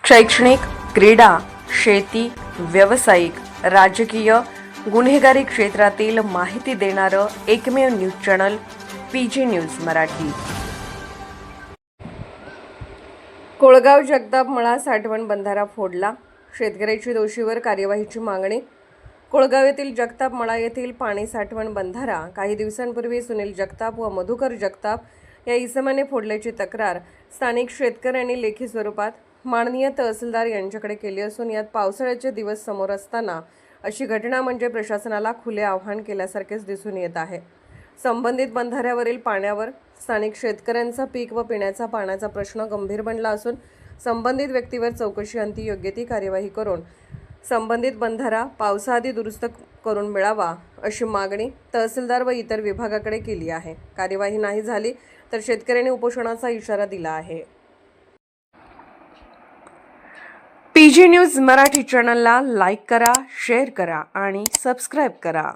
शैक्षणिक, क्रीडा, शेती, व्यावसायिक, राजकीय, गुन्हेगारी क्षेत्रातील माहिती देणारं एकमेव news channel PG news Marathi. Kolgaon Jagtap मळा साठवण बंधारा फोडला, शेतकऱ्याची दोषीवर कार्यवाहीची मागणी. कोळगाव येथील जगताप मळा येथील पाणी साठवण बंधारा काही दिवसांपूर्वी सुनील जगताप व मधुकर जगताप या इसमाने फोडल्याची तक्रार स्थानिक शेतकऱ्यांनी लेखी स्वरूपात माननीय तहसीलदार यांच्याकडे केली असून यात पावसाळ्याचे दिवस समोर असताना अशी घटना म्हणजे प्रशासनाला खुले आव्हान केल्यासारखेच दिसून येत आहे. संबंधित बंधाऱ्यावरील पाण्यावर स्थानिक शेतकऱ्यांचा पीक व पिण्याचा पाण्याचा प्रश्न गंभीर बनला असून संबंधित व्यक्तीवर चौकशी अंती योग्य ती कार्यवाही करून संबंधित बंधारा पावसाआधी दुरुस्त करून मिळावा अशी मागणी तहसीलदार व इतर विभागाकडे केली आहे. कार्यवाही नाही झाली तर शेतकऱ्यांनी उपोषणाचा इशारा दिला आहे. पीजी न्यूज मराठी चॅनलला लाईक करा, शेअर करा आणि सबस्क्राईब करा.